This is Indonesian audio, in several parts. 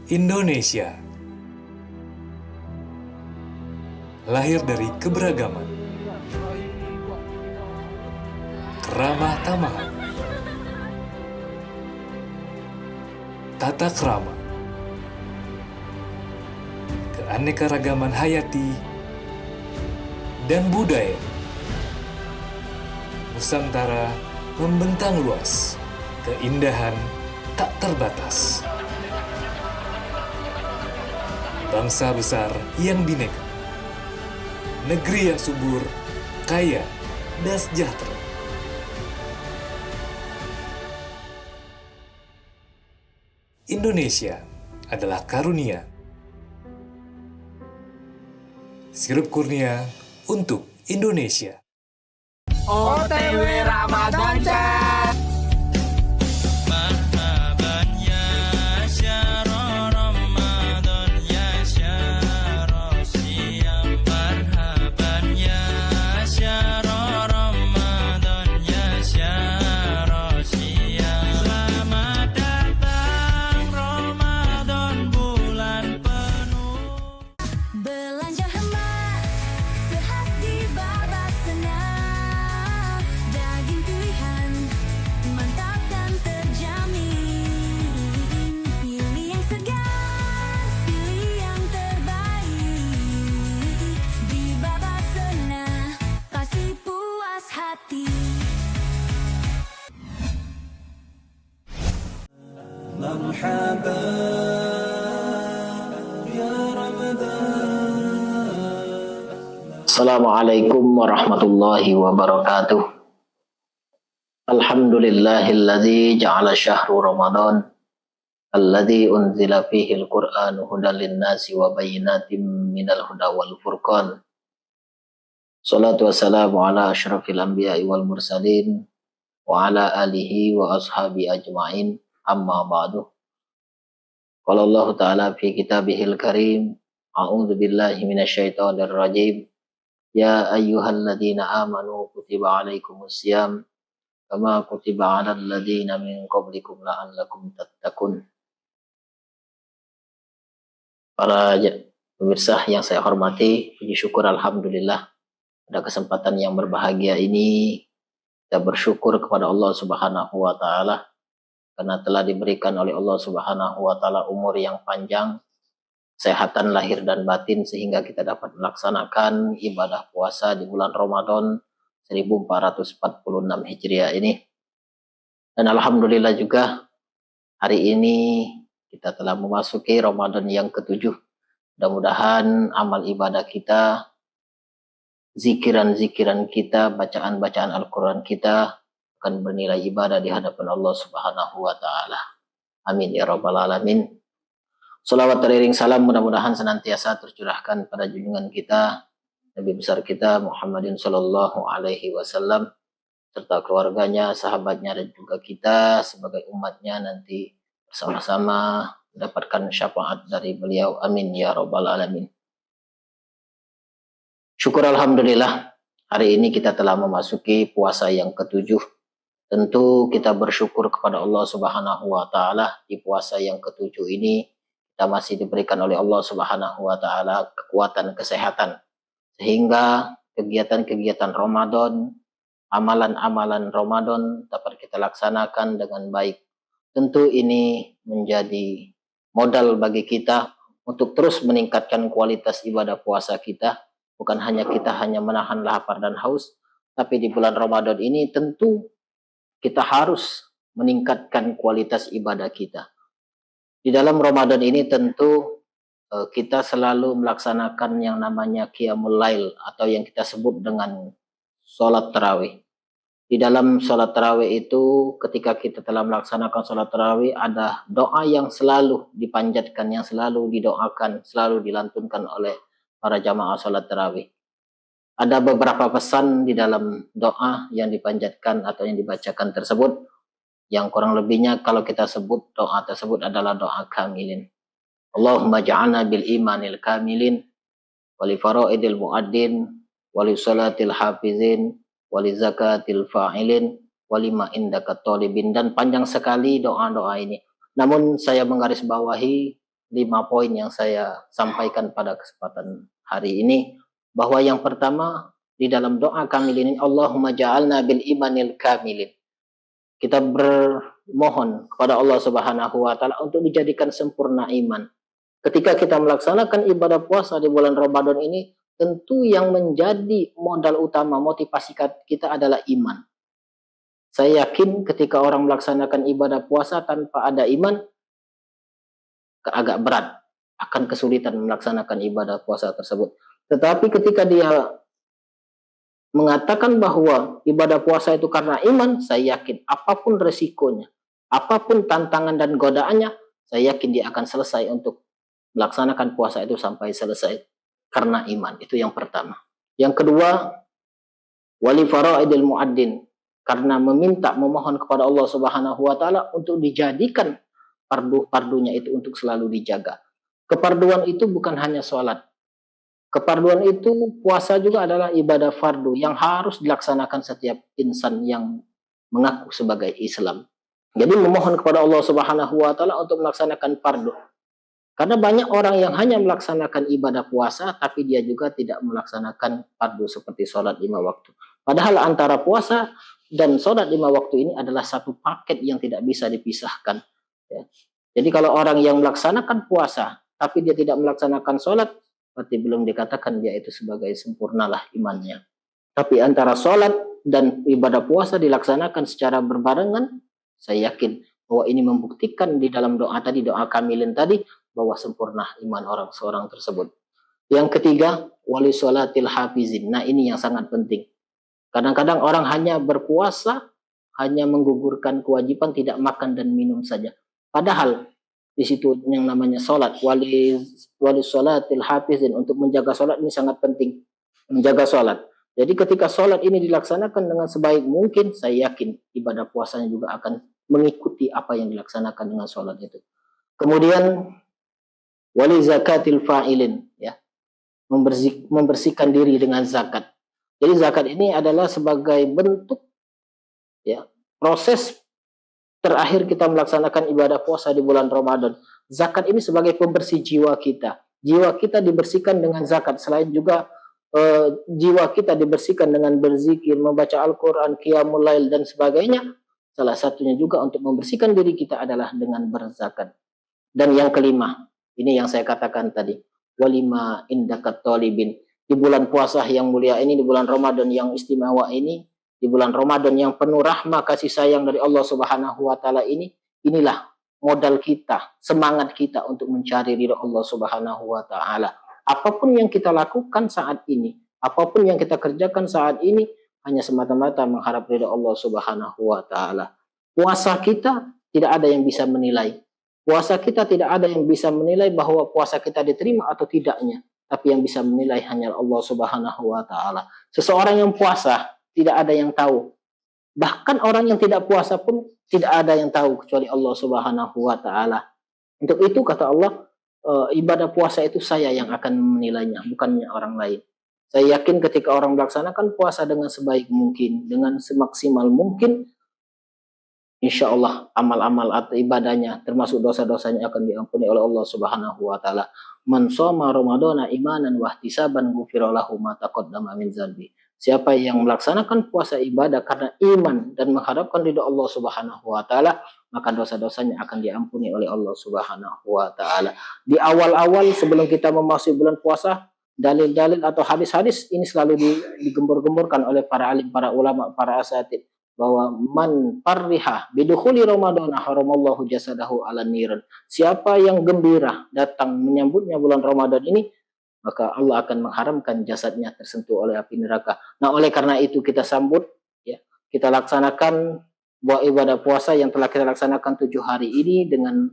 Indonesia lahir dari keberagaman, keramah tamahan, tata krama, keanekaragaman hayati, dan budaya. Nusantara membentang luas, keindahan tak terbatas. Bangsa besar yang bineka, negeri yang subur, kaya, dan sejahtera. Indonesia adalah karunia. Sirup kurnia untuk Indonesia. OTW Ramadan Chat. Marhaban ya syahrul Ramadan ya syahrul siyam. Marhaban ya syahrul Ramadan ya syahrul siyam. Selamat datang Ramadan bulan penuh. Belanja hemat, sehat di babak senang. Daging pilihan, mantap dan terjamin. Pilih yang segar, pilih yang terbaik. Di babak senang, pasti puas hati. Assalamualaikum warahmatullahi wabarakatuh. Alhamdulillahilladzi ja'ala syahru Ramadan alladzi unzila fihi al-Qur'anu hudan lin-nasi wa bayyinatin minal huda wal furqan. Salatu wassalamu ala asyrafil anbiya'i wal mursalin wa ala alihi wa ashabi ajma'in, amma ba'du. Qala Allah ta'ala fi kitabihil karim, a'udzu billahi minasyaitonir rajim. Ya ayyuhalladzina amanu kutiba alaikumus syiyam kama kutiba alal ladzina min qablikum la'allakum tattaqun. Para pemirsa yang saya hormati, puji syukur alhamdulillah pada kesempatan yang berbahagia ini kita bersyukur kepada Allah Subhanahu wa taala karena telah diberikan oleh Allah Subhanahu wa taala umur yang panjang, kesehatan lahir dan batin sehingga kita dapat melaksanakan ibadah puasa di bulan Ramadan 1446 Hijriah ini. Dan alhamdulillah juga hari ini kita telah memasuki Ramadan yang ke-7. Mudah-mudahan amal ibadah kita, zikiran-zikiran kita, bacaan-bacaan Al-Quran kita akan bernilai ibadah di hadapan Allah Subhanahu wa taala. Amin ya rabbal alamin. Salawat teriring salam mudah-mudahan senantiasa tercurahkan pada junjungan kita, Nabi besar kita Muhammadin sallallahu alaihi wasallam, serta keluarganya, sahabatnya, dan juga kita sebagai umatnya nanti bersama-sama mendapatkan syafaat dari beliau. Amin ya rabbal alamin. Syukur alhamdulillah, hari ini kita telah memasuki puasa yang ke-7. Tentu kita bersyukur kepada Allah Subhanahu wa taala di puasa yang ke-7 ini kita masih diberikan oleh Allah Subhanahu wa taala kekuatan kesehatan sehingga kegiatan-kegiatan Ramadan, amalan-amalan Ramadan dapat kita laksanakan dengan baik. Tentu ini menjadi modal bagi kita untuk terus meningkatkan kualitas ibadah puasa kita. Bukan hanya kita hanya menahan lapar dan haus, tapi di bulan Ramadan ini tentu kita harus meningkatkan kualitas ibadah kita. Di dalam Ramadan ini tentu kita selalu melaksanakan yang namanya Qiyamul Lail atau yang kita sebut dengan sholat tarawih. Di dalam sholat tarawih itu ketika kita telah melaksanakan sholat tarawih ada doa yang selalu dipanjatkan, yang selalu didoakan, selalu dilantunkan oleh para jamaah sholat tarawih. Ada beberapa pesan di dalam doa yang dipanjatkan atau yang dibacakan tersebut. Yang kurang lebihnya kalau kita sebut doa tersebut adalah doa kamilin. Allahumma ja'alna bil imanil kamilin, wali faraidil muaddin, wali salatil hafizin, wali zakatil fa'ilin, wali ma indaka talibin. Dan panjang sekali doa-doa ini. Namun saya menggarisbawahi 5 poin yang saya sampaikan pada kesempatan hari ini, bahwa yang pertama di dalam doa kamilin ini, Allahumma ja'alna bil imanil kamilin. Kita bermohon kepada Allah Subhanahu wa taala untuk dijadikan sempurna iman. Ketika kita melaksanakan ibadah puasa di bulan Ramadan ini, tentu yang menjadi modal utama motivasi kita adalah iman. Saya yakin ketika orang melaksanakan ibadah puasa tanpa ada iman, agak berat, akan kesulitan melaksanakan ibadah puasa tersebut. Tetapi ketika dia mengatakan bahwa ibadah puasa itu karena iman, saya yakin apapun resikonya, apapun tantangan dan godaannya, saya yakin dia akan selesai untuk melaksanakan puasa itu sampai selesai karena iman. Itu yang pertama. Yang kedua, wali faraidil muaddin, karena memohon kepada Allah Subhanahu wa taala untuk dijadikan pardunya itu untuk selalu dijaga. Keparduan itu bukan hanya sholat. Keparduan itu puasa juga adalah ibadah fardu yang harus dilaksanakan setiap insan yang mengaku sebagai Islam. Jadi memohon kepada Allah Subhanahu wa taala untuk melaksanakan fardu. Karena banyak orang yang hanya melaksanakan ibadah puasa tapi dia juga tidak melaksanakan fardu seperti sholat 5 waktu. Padahal antara puasa dan sholat 5 waktu ini adalah satu paket yang tidak bisa dipisahkan. Ya. Jadi kalau orang yang melaksanakan puasa tapi dia tidak melaksanakan sholat, berarti belum dikatakan dia itu sebagai sempurnalah imannya. Tapi antara sholat dan ibadah puasa dilaksanakan secara berbarengan, saya yakin bahwa ini membuktikan di dalam doa tadi, doa kamilin tadi, bahwa sempurna iman orang seorang tersebut. Yang ketiga, wali sholatil hafizin. Nah, ini yang sangat penting. Kadang-kadang orang hanya berpuasa, hanya menggugurkan kewajiban, tidak makan dan minum saja. Padahal di situ yang namanya sholat, wali sholatil hafizin, untuk menjaga sholat ini sangat penting. Menjaga sholat. Jadi ketika sholat ini dilaksanakan dengan sebaik mungkin, saya yakin ibadah puasanya juga akan mengikuti apa yang dilaksanakan dengan sholat itu. Kemudian wali zakatil fa'ilin, ya, membersihkan diri dengan zakat. Jadi zakat ini adalah sebagai bentuk, ya, proses terakhir kita melaksanakan ibadah puasa di bulan Ramadan. Zakat ini sebagai pembersih jiwa kita. Jiwa kita dibersihkan dengan zakat. Selain juga jiwa kita dibersihkan dengan berzikir, membaca Al-Quran, qiyamul lail dan sebagainya. Salah satunya juga untuk membersihkan diri kita adalah dengan berzakat. Dan yang kelima, ini yang saya katakan tadi, walima indakat talibin. Di bulan puasa yang mulia ini, di bulan Ramadan yang istimewa ini, di bulan Ramadan yang penuh rahmah kasih sayang dari Allah Subhanahu wa taala ini, inilah modal kita, semangat kita untuk mencari ridha Allah Subhanahu wa taala. Apapun yang kita lakukan saat ini, apapun yang kita kerjakan saat ini, hanya semata-mata mengharap ridha Allah Subhanahu wa taala. Puasa kita tidak ada yang bisa menilai. Puasa kita tidak ada yang bisa menilai bahwa puasa kita diterima atau tidaknya. Tapi yang bisa menilai hanya Allah Subhanahu wa taala. Seseorang yang puasa tidak ada yang tahu. Bahkan orang yang tidak puasa pun tidak ada yang tahu kecuali Allah Subhanahu wa taala. Untuk itu kata Allah, ibadah puasa itu saya yang akan menilainya, bukannya orang lain. Saya yakin ketika orang melaksanakan puasa dengan sebaik mungkin, dengan semaksimal mungkin, insya Allah amal-amal atau ibadahnya termasuk dosa-dosanya akan diampuni oleh Allah Subhanahu wa taala. Man shoma ramadhana imanan wa ihtisaban ghufira lahu ma taqaddama min dzanbi. Siapa yang melaksanakan puasa ibadah karena iman dan mengharapkan ridha Allah Subhanahu wa taala, maka dosa-dosanya akan diampuni oleh Allah Subhanahu wa taala. Di awal-awal sebelum kita memasuki bulan puasa, dalil-dalil atau hadis-hadis ini selalu digembur-gemburkan oleh para alim, para ulama, para asatid, bahwa man parriha bidukhuli Ramadan haramallahu jasadahu ala niran. Siapa yang gembira datang menyambutnya bulan Ramadan ini, maka Allah akan mengharamkan jasadnya tersentuh oleh api neraka. Nah, oleh karena itu kita sambut, ya, kita laksanakan buat ibadah puasa yang telah kita laksanakan 7 hari ini dengan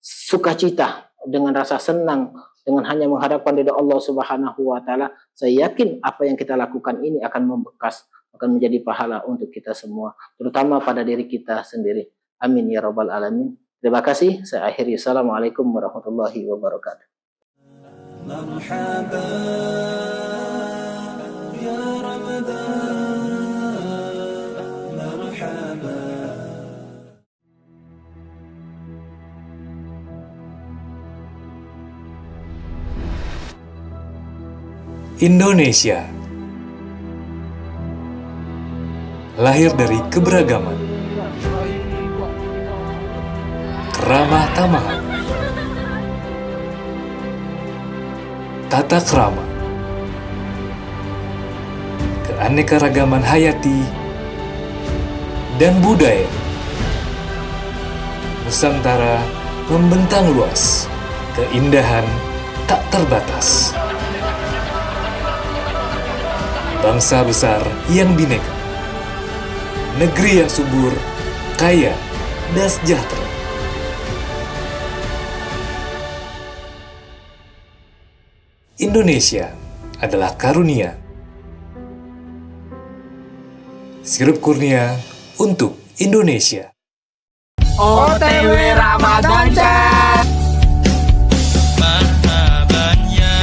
sukacita, dengan rasa senang, dengan hanya mengharapkan ridha Allah Subhanahu wa taala. Saya yakin apa yang kita lakukan ini akan membekas, akan menjadi pahala untuk kita semua, terutama pada diri kita sendiri. Amin ya rabbal alamin. Terima kasih. Saya akhiri. Assalamualaikum warahmatullahi wabarakatuh. مرحبا يا رمضان مرحبا Indonesia lahir dari keberagaman, keramah tamahan, tata krama, keanekaragaman hayati, dan budaya. Nusantara membentang luas, keindahan tak terbatas. Bangsa besar yang bineka, negeri yang subur, kaya, dan sejahtera. Indonesia adalah karunia. Sirup kurnia untuk Indonesia. OTW Ramadan Chat. Marhaban ya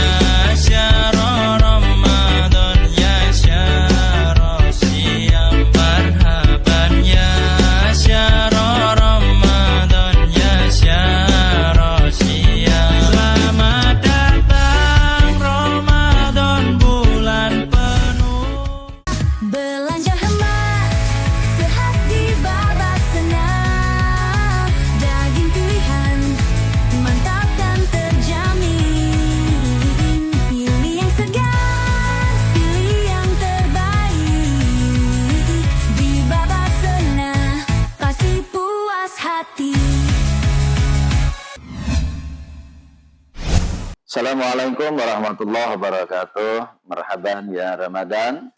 syahra Ramadan ya syahra siyam. Marhaban ya syahra Ramadan ya syahra siyam. Selamat datang Ramadan, bulan penuh. Belanja hemat, sehat di Babasena. Daging pilihan, mantap dan terjamin. Pilih yang segar, pilih yang terbaik. Di Babasena, kasih puas hati. Assalamualaikum warahmatullahi wabarakatuh. Marhaban ya Ramadan.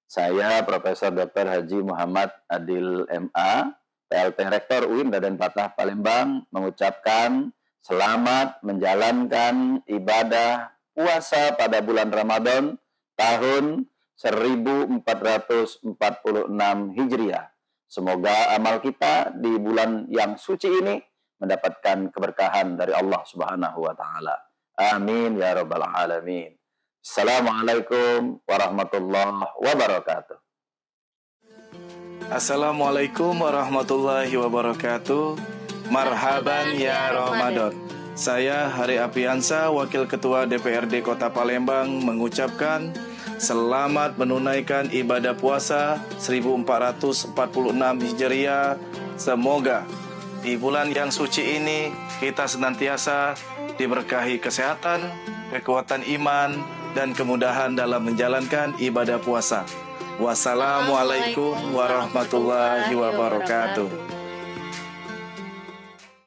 Saya Profesor Dr. Haji Muhammad Adil MA, PLT Rektor UIN Raden Patah Palembang, mengucapkan selamat menjalankan ibadah puasa pada bulan Ramadan tahun 1446 Hijriah. Semoga amal kita di bulan yang suci ini mendapatkan keberkahan dari Allah Subhanahu wa taala. Amin ya rabbal alamin. Assalamualaikum warahmatullahi wabarakatuh. Assalamualaikum warahmatullahi wabarakatuh. Marhaban ya Ramadan. Saya Hari Apiansa, Wakil Ketua DPRD Kota Palembang, mengucapkan selamat menunaikan ibadah puasa 1446 Hijriah. Semoga di bulan yang suci ini kita senantiasa diberkahi kesehatan, kekuatan iman, dan kemudahan dalam menjalankan ibadah puasa. Wassalamualaikum warahmatullahi wabarakatuh.